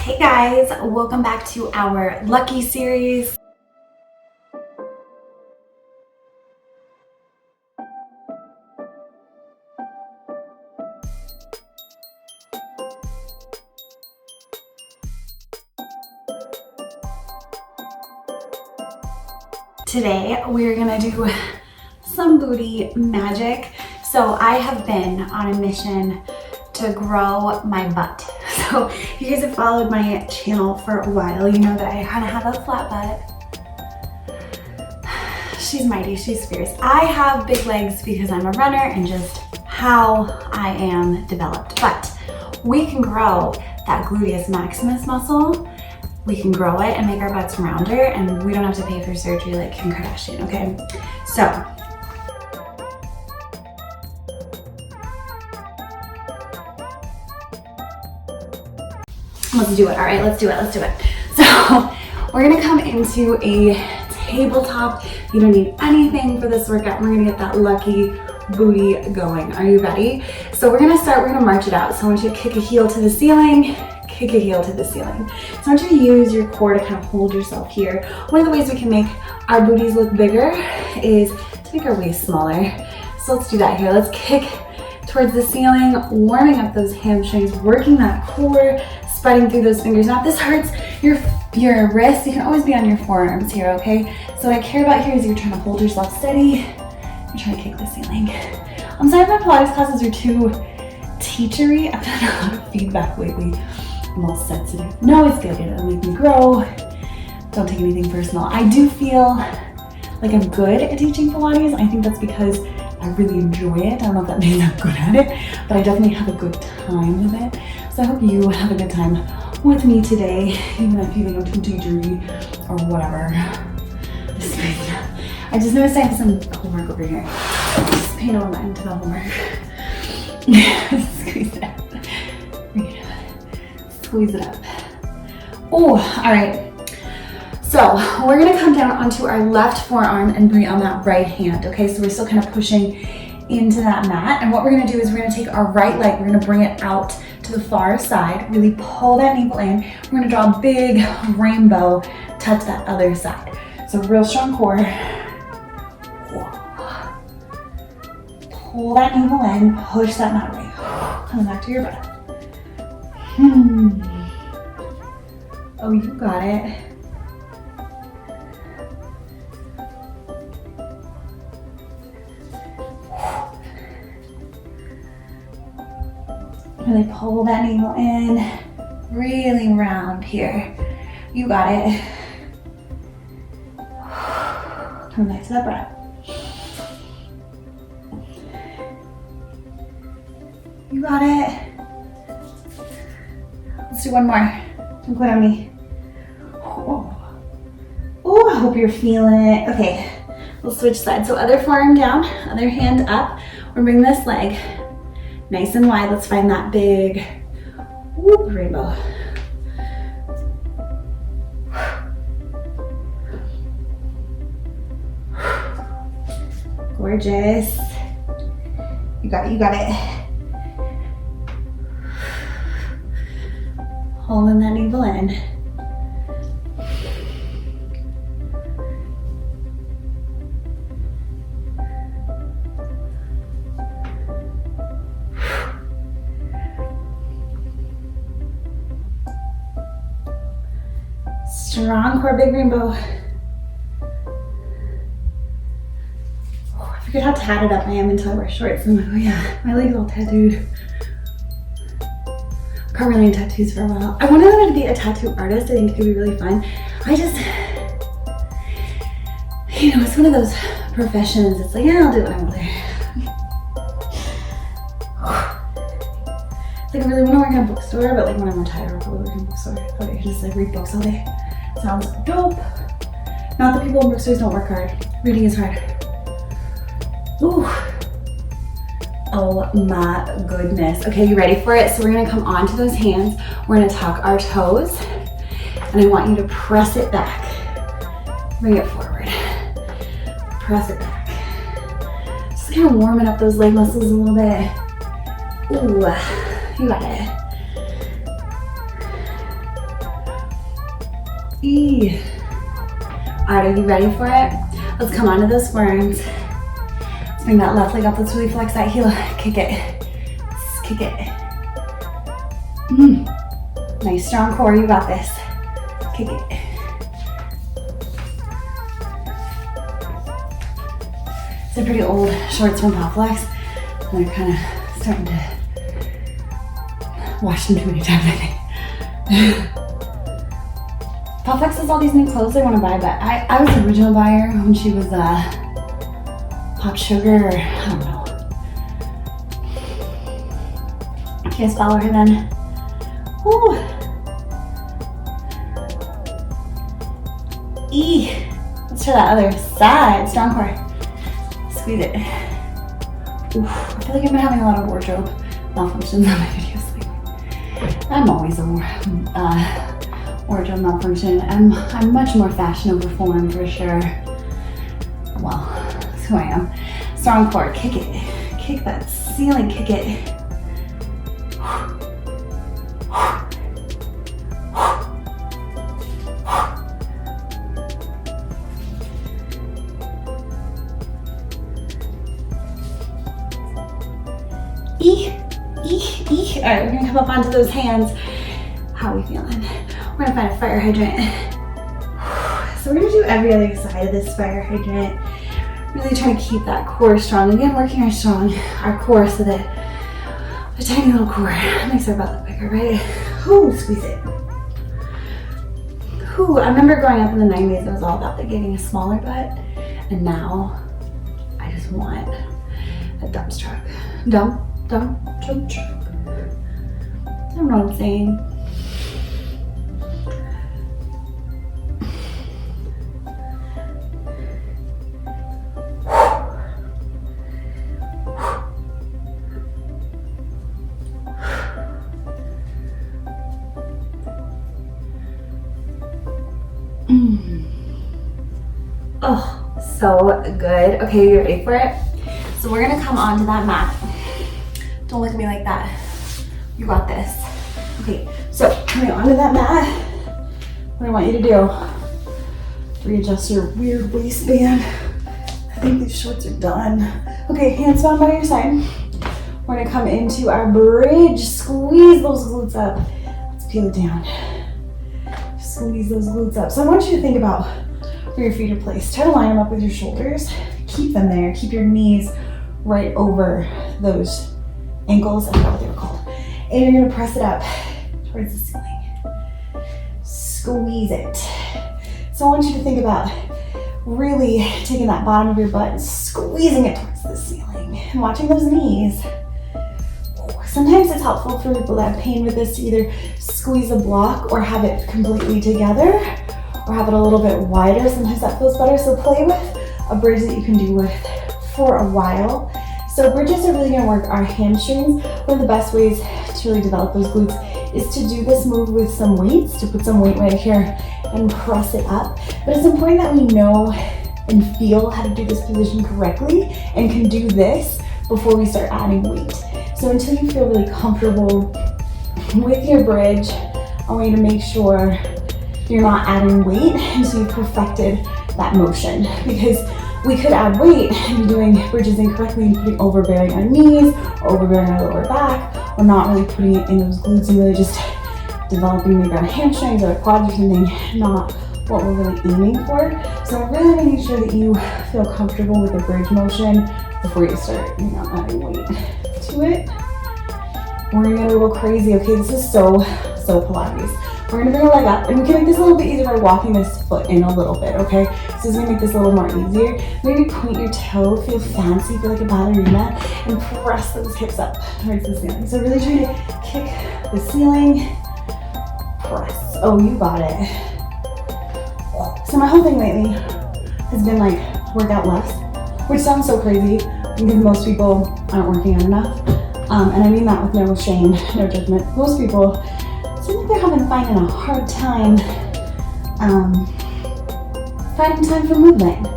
Hey guys, welcome back to our Lucky series. Today we're gonna do some booty magic. So I have been on a mission to grow my butt. So if you guys have followed my channel for a while, you know that I kind of have a flat butt. She's mighty, she's fierce. I have big legs because I'm a runner and just how I am developed. But we can grow that gluteus maximus muscle. We can grow it and make our butts rounder, and we don't have to pay for surgery like Kim Kardashian, okay? So, let's do it. All right, let's do it. So we're gonna come into a tabletop. You don't need anything for this workout. We're gonna get that lucky booty going. Are you ready? So we're gonna march it out. So I want you to kick a heel to the ceiling, kick a heel to the ceiling. So I want you to use your core to kind of hold yourself here. One of the ways we can make our booties look bigger is to make our waist smaller. So let's do that here. Let's kick towards the ceiling, warming up those hamstrings, working that core, spreading through those fingers. Now if this hurts your wrists, you can always be on your forearms here, okay? So what I care about here is you're trying to hold yourself steady. You're trying to kick the ceiling. I'm sorry if my Pilates classes are too teachery. I've gotten a lot of feedback lately. I'm all sensitive. No, it's good. It'll make me grow. Don't take anything personal. I do feel like I'm good at teaching Pilates. I think that's because I really enjoy it. I don't know if that means I'm good at it, but I definitely have a good time with it. So I hope you have a good time with me today, even if you think I'm too teachery or whatever. I just noticed I have some homework over here. Just pay no mind to the homework. Squeeze it up. Squeeze it up. Oh, all right. So we're gonna come down onto our left forearm and bring it on that right hand, okay? So we're still kind of pushing into that mat. And what we're gonna do is we're gonna take our right leg, we're gonna bring it out to the far side, really pull that navel in. We're gonna draw a big rainbow, touch that other side. So real strong core. Pull that navel in, push that mat away. Come back to your breath. Oh, you got it. Really pull that navel in, really round here. You got it. Come back to that breath. You got it. Let's do one more. Don't quit on me. Oh, I hope you're feeling it. Okay, we'll switch sides. So other forearm down, other hand up. We'll bring this leg nice and wide. Let's find that big whoop rainbow. Gorgeous. You got it, you got it. Holding that navel in. Strong core, big rainbow. Oh, I forget how tatted up I am until I wear shorts. I'm like, oh yeah, my leg's all tattooed. Can't really do tattoos for a while. I wanted to be a tattoo artist. I think it could be really fun. I just, you know, it's one of those professions. It's like, yeah, I'll do what I want to. It's like I really want to work in a bookstore, but like when I'm retired, I'll probably work in a bookstore. But I can just like read books all day. Sounds dope. Not that people in bookstores don't work hard. Reading is hard. Ooh. Oh my goodness. Okay, you ready for it? So we're gonna come onto those hands. We're gonna tuck our toes, and I want you to press it back. Bring it forward. Press it back. Just kind of warming up those leg muscles a little bit. Ooh, you got it. E. All right, are you ready for it? Let's come onto those squirms. Let's bring that left leg up. Let's really flex that heel. Kick it. Just kick it. Nice strong core. You got this. Kick it. It's a pretty old shorts from Pop Flex. And they're kind of starting to wash them too many times, I think. Pop Flex has all these new clothes I want to buy, but I was the original buyer when she was Pop Sugar, or I don't know. You guys follow her then? Woo! E. Let's try that other side. Strong core. Squeeze it. Oof. I feel like I've been having a lot of wardrobe malfunctions on my videos lately. I'm always a wardrobe malfunction. I'm much more fashion over form for sure. Well, that's who I am. Strong core. Kick it. Kick that ceiling. Kick it. All right, we're gonna come up onto those hands. How are we feeling? We're gonna find a fire hydrant. So we're gonna do every other side of this fire hydrant. Really trying to keep that core strong. Again, working our core so that a tiny little core makes our butt look bigger, right? Ooh, squeeze it. Ooh, I remember growing up in the 90s, it was all about like getting a smaller butt. And now, I just want a dump truck. Dump truck. I don't know what I'm saying. Oh, so good. Okay, you ready for it? So we're gonna come onto that mat. Don't look at me like that. You got this. Okay, so coming onto that mat, what I want you to do, readjust your weird waistband. I think these shorts are done. Okay, hands found by your side. We're gonna come into our bridge. Squeeze those glutes up. Let's peel it down. Squeeze those glutes up. So I want you to think about where your feet are placed. Try to line them up with your shoulders. Keep them there. Keep your knees right over those ankles. I forgot what they were called. And you're gonna press it up towards the ceiling. Squeeze it. So I want you to think about really taking that bottom of your butt and squeezing it towards the ceiling and watching those knees. Sometimes it's helpful for people that have pain with this to either squeeze a block or have it completely together or have it a little bit wider. Sometimes that feels better. So play with a bridge that you can do with for a while. So bridges are really gonna work our hamstrings. One of the best ways to really develop those glutes is to do this move with some weights, to put some weight right here and press it up. But it's important that we know and feel how to do this position correctly and can do this before we start adding weight. So until you feel really comfortable with your bridge, I want you to make sure you're not adding weight until you've perfected that motion. Because we could add weight and be doing bridges incorrectly and putting overbearing our knees, or overbearing our lower back, or not really putting it in those glutes and really just developing maybe our hamstrings or our quads or something, not what we're really aiming for. So I really want to make sure that you feel comfortable with the bridge motion before you start, adding weight to it. We're gonna get a little crazy. Okay, this is so Pilates. We're gonna bring a leg up, and we can make this a little bit easier by walking this foot in a little bit, okay? So this is gonna make this a little more easier. Maybe point your toe, feel fancy, feel like a ballerina, and press those hips up towards the ceiling. So really try to kick the ceiling, press. Oh, you got it. So my whole thing lately has been like workout less, which sounds so crazy because most people aren't working out enough. And I mean that with no shame, no judgment. Most people seem like they're finding a hard time finding time for movement.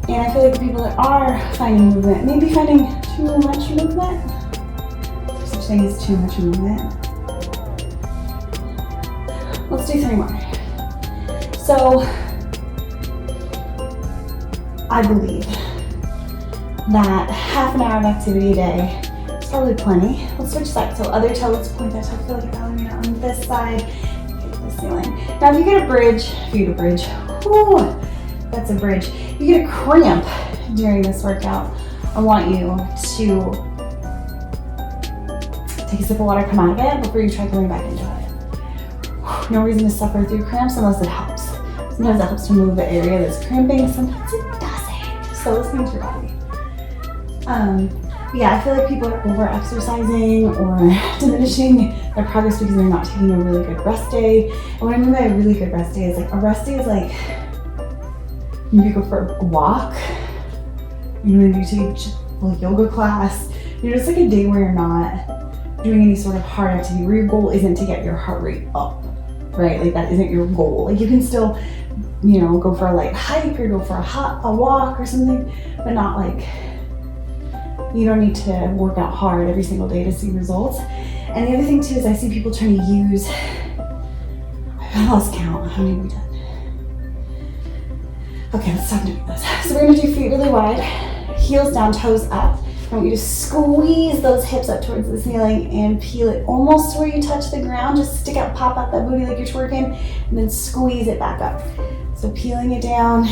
And I feel like the people that are finding movement may be finding too much movement. There's such thing as too much movement. Let's do 3 more. So I believe that half an hour of activity a day is probably plenty. Let's switch sides. So other toe, let's point that toe, feel like a ballerina on this side, hit the ceiling. Now if you get a bridge, whew, that's a bridge. You get a cramp during this workout, I want you to take a sip of water, come out of it before you try going back into it. No reason to suffer through cramps unless it helps. Sometimes it helps to move the area that's cramping, sometimes it doesn't. So listen to your body. Yeah, I feel like people are over-exercising or diminishing their progress because they're not taking a really good rest day. And what I mean by a really good rest day is like, a rest day is like, maybe you go for a walk, maybe you take a yoga class, just like a day where you're not doing any sort of hard activity, where your goal isn't to get your heart rate up, right? Like that isn't your goal. Like you can still, go for a light hike or go for a walk or something, but not like, you don't need to work out hard every single day to see results. And the other thing too is I see people trying to use, I lost count, how many have we done? Okay, let's stop doing this. So we're gonna do feet really wide, heels down, toes up. I want you to squeeze those hips up towards the ceiling and peel it almost to where you touch the ground. Just stick out, pop out that booty like you're twerking, and then squeeze it back up. So peeling it down,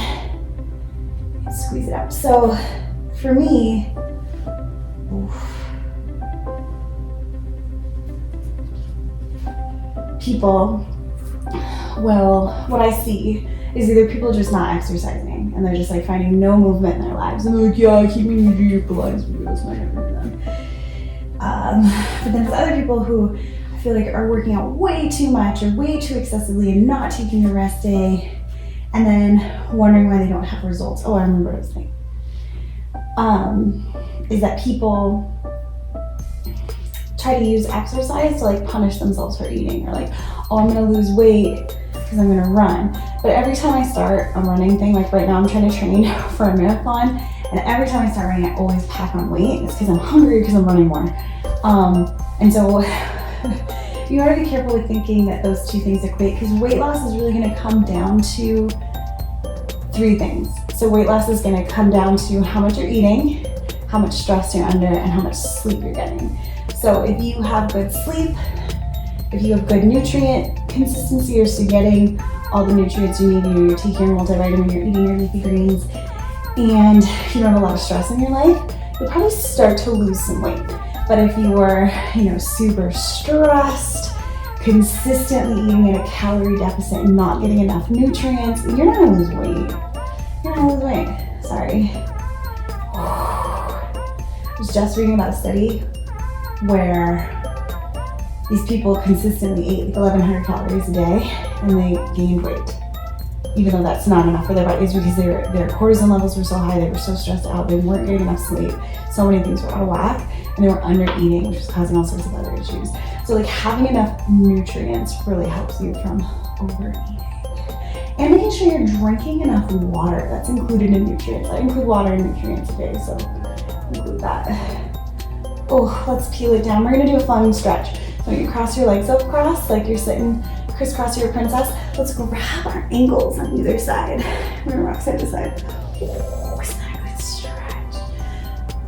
and squeeze it up. So for me, people what I see is either people just not exercising and they're just like finding no movement in their lives and they're like, yeah, I keep meaning to do your Pilates videos, and I never do them. But then there's other people who I feel like are working out way too much or way too excessively and not taking a rest day and then wondering why they don't have results. Oh, I remember what I was saying. Is that people try to use exercise to like punish themselves for eating, or like, oh, I'm gonna lose weight because I'm gonna run. But every time I start a running thing, like right now I'm trying to train for a marathon, and every time I start running I always pack on weight. It's because I'm hungry, because I'm running more. And so you gotta be careful with thinking that those two things equate, because weight loss is really gonna come down to three things. So weight loss is gonna come down to how much you're eating, how much stress you're under, and how much sleep you're getting. So if you have good sleep, if you have good nutrient consistency, you're still getting all the nutrients you need, you're taking your multivitamin, you're eating your leafy greens, and you don't have a lot of stress in your life, you'll probably start to lose some weight. But if you are, super stressed, consistently eating in a calorie deficit and not getting enough nutrients, you're not gonna lose weight. You're not gonna lose weight, sorry. I was just reading about a study where these people consistently ate like 1,100 calories a day and they gained weight, even though that's not enough for their bodies because their cortisol levels were so high, they were so stressed out, they weren't getting enough sleep, so many things were out of whack, and they were under eating, which was causing all sorts of other issues. So like having enough nutrients really helps you from overeating. And making sure you're drinking enough water. That's included in nutrients. I include water and nutrients today, so include that. Oh, let's peel it down. We're gonna do a fun stretch. So you cross your legs up cross, like you're sitting crisscross your princess. Let's go grab our ankles on either side. We're gonna rock side to side. Oh, isn't that a good stretch?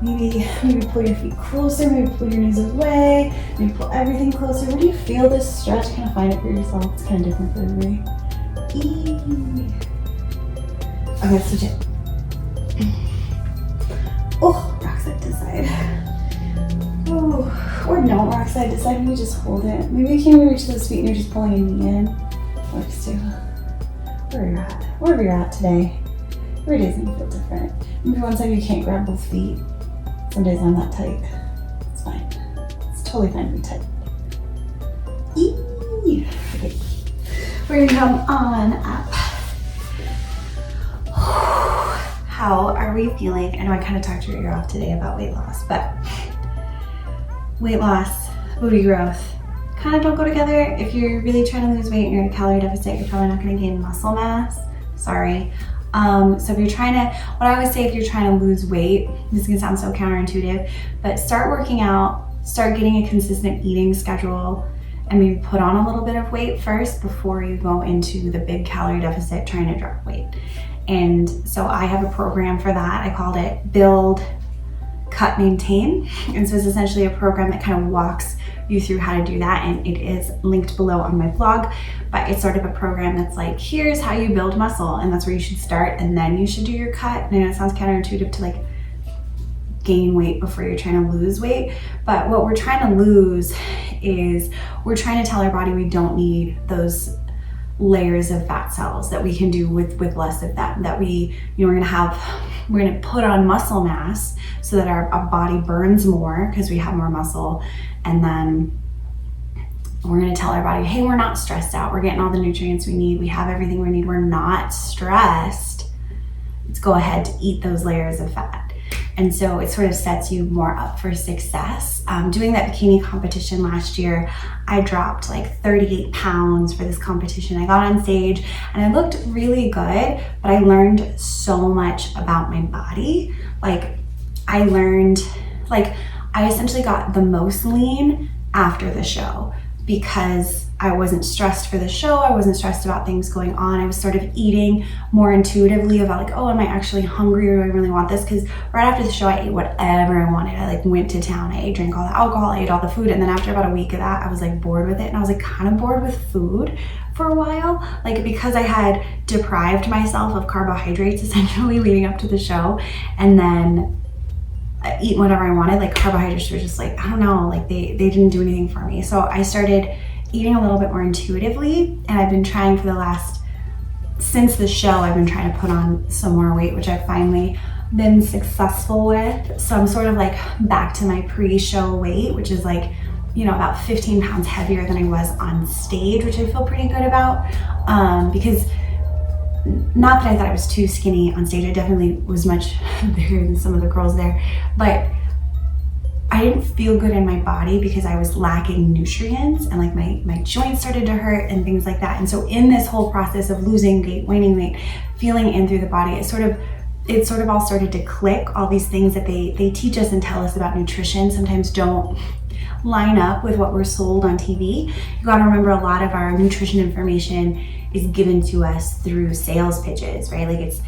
Maybe pull your feet closer, maybe pull your knees away, maybe pull everything closer. Where do you feel this stretch? Kind of find it for yourself. It's kind of different for everybody. Okay, let's switch it. Oh, rock side to side. Oh, or don't rock side to side, maybe just hold it. Maybe you can't reach those feet and you're just pulling a knee in. Works too. Wherever you're at today. Every day's gonna feel different. Maybe one side you can't grab both feet. Some days I'm that tight. It's fine. It's totally fine to be tight. Okay. We're gonna come on up. How are we feeling? I know I kind of talked your ear off today about weight loss, but weight loss, booty growth, kind of don't go together. If you're really trying to lose weight and you're in a calorie deficit, you're probably not gonna gain muscle mass. Sorry. So if you're trying to, what I always say, if you're trying to lose weight, this is gonna sound so counterintuitive, but start working out, start getting a consistent eating schedule, and maybe put on a little bit of weight first before you go into the big calorie deficit trying to drop weight. And so I have a program for that. I called it Build, Cut, Maintain. And so it's essentially a program that kind of walks you through how to do that, and it is linked below on my blog. But it's sort of a program that's like, here's how you build muscle, and that's where you should start, and then you should do your cut. And I know it sounds counterintuitive to like gain weight before you're trying to lose weight, but what we're trying to lose is we're trying to tell our body we don't need those layers of fat cells, that we can do with less of that, that we, you know, we're gonna put on muscle mass so that our body burns more because we have more muscle, and then we're gonna tell our body, hey, we're not stressed out, we're getting all the nutrients we need, we have everything we need, we're not stressed, let's go ahead to eat those layers of fat. And so it sort of sets you more up for success. Doing that bikini competition last year, I dropped like 38 pounds for this competition. I got on stage and I looked really good, but I learned so much about my body. Like I essentially got the most lean after the show because I wasn't stressed for the show. I wasn't stressed about things going on. I was sort of eating more intuitively about like, oh, am I actually hungry, or do I really want this? Because right after the show, I ate whatever I wanted. I like went to town. I drank all the alcohol, I ate all the food. And then after about a week of that, I was like bored with it. And I was like kind of bored with food for a while, like because I had deprived myself of carbohydrates essentially leading up to the show. And then eat whatever I wanted. Like carbohydrates were just like, I don't know, like they didn't do anything for me. So I started eating a little bit more intuitively, and I've been trying since the show, I've been trying to put on some more weight, which I've finally been successful with. So I'm sort of like back to my pre-show weight, which is like, you know, about 15 pounds heavier than I was on stage, which I feel pretty good about. Because not that I thought I was too skinny on stage, I definitely was much bigger than some of the girls there, but I didn't feel good in my body because I was lacking nutrients, and like my joints started to hurt and things like that. And so in this whole process of losing weight, waning weight, feeling in through the body, it sort of all started to click. All these things that they teach us and tell us about nutrition sometimes don't line up with what we're sold on TV. You gotta remember, a lot of our nutrition information is given to us through sales pitches, right? Like it's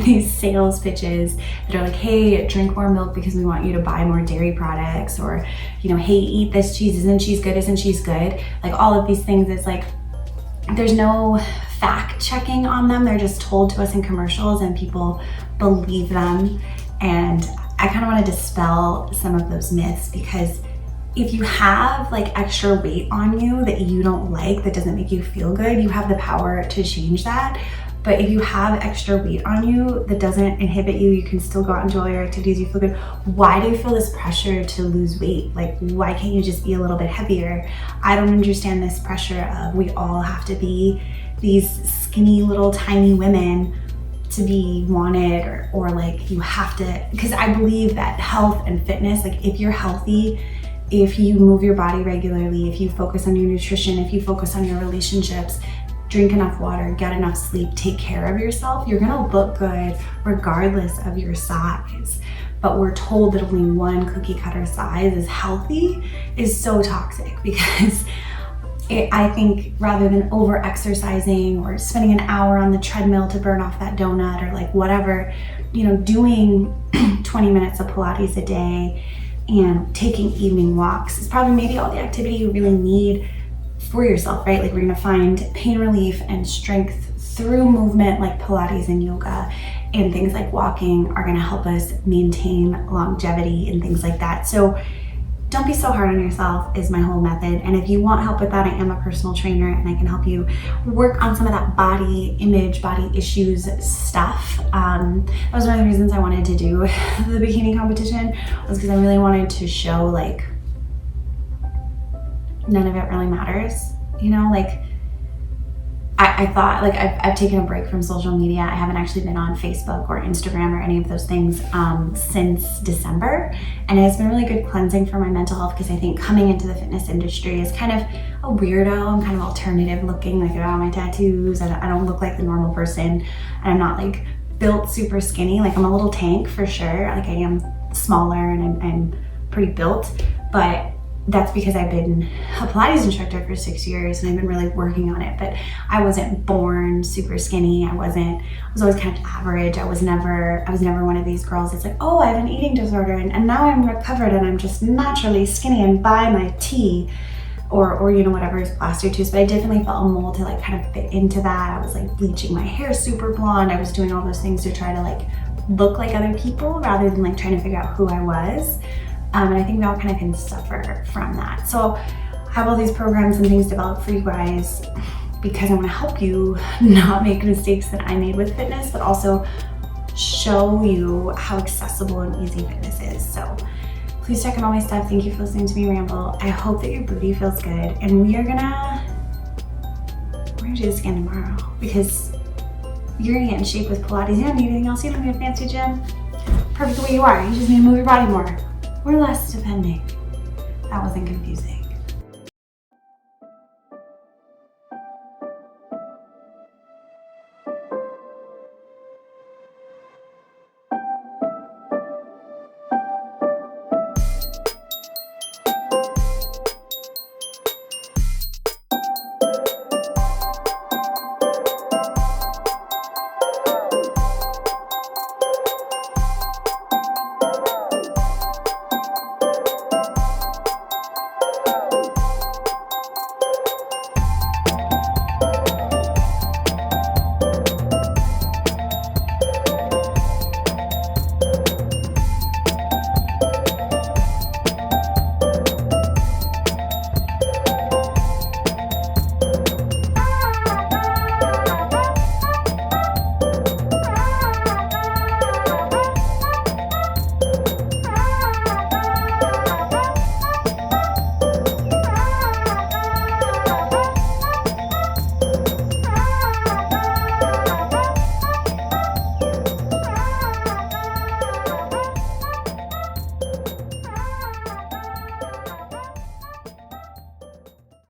these sales pitches that are like, hey, drink more milk because we want you to buy more dairy products, or, you know, hey, eat this cheese, isn't cheese good, isn't cheese good? Like all of these things, it's like, there's no fact checking on them. They're just told to us in commercials and people believe them. And I kind of want to dispel some of those myths, because if you have like extra weight on you that you don't like, that doesn't make you feel good, you have the power to change that. But if you have extra weight on you that doesn't inhibit you, you can still go out and do all your activities, you feel good. Why do you feel this pressure to lose weight? Like, why can't you just be a little bit heavier? I don't understand this pressure of we all have to be these skinny little tiny women to be wanted, or like you have to, because I believe that health and fitness, like if you're healthy, if you move your body regularly, if you focus on your nutrition, if you focus on your relationships, drink enough water, get enough sleep, take care of yourself, you're gonna look good regardless of your size. But we're told that only one cookie cutter size is healthy is so toxic, because I think rather than over exercising or spending an hour on the treadmill to burn off that donut or like whatever, you know, doing 20 minutes of Pilates a day and taking evening walks is probably maybe all the activity you really need for yourself, right? Like we're gonna find pain relief and strength through movement like Pilates and yoga, and things like walking are gonna help us maintain longevity and things like that. So don't be so hard on yourself is my whole method. And if you want help with that, I am a personal trainer and I can help you work on some of that body image, body issues stuff. That was one of the reasons I wanted to do the bikini competition, was because I really wanted to show like none of it really matters, you know, like I thought, like I've taken a break from social media. I haven't actually been on Facebook or Instagram or any of those things since December, and it's been really good cleansing for my mental health, because I think coming into the fitness industry is kind of a weirdo. I'm kind of alternative looking, like I got all my tattoos, I don't look like the normal person, and I'm not like built super skinny. Like I'm a little tank for sure, like I am smaller and I'm pretty built, but that's because I've been a Pilates instructor for 6 years and I've been really working on it, but I wasn't born super skinny. I was always kind of average. I was never one of these girls that's like, oh, I have an eating disorder and now I'm recovered and I'm just naturally skinny and by my T or you know, whatever is plaster tubes. But I definitely felt a mold to like kind of fit into that. I was like bleaching my hair super blonde. I was doing all those things to try to like look like other people rather than like trying to figure out who I was. And I think we all kind of can suffer from that. So I have all these programs and things developed for you guys because I want to help you not make mistakes that I made with fitness, but also show you how accessible and easy fitness is. So please check out all my stuff. Thank you for listening to me ramble. I hope that your booty feels good. And we're gonna do this again tomorrow because you're gonna get in shape with Pilates. You don't need anything else. You don't need a fancy gym. Perfect the way you are. You just need to move your body more. Or less, depending. That wasn't confusing.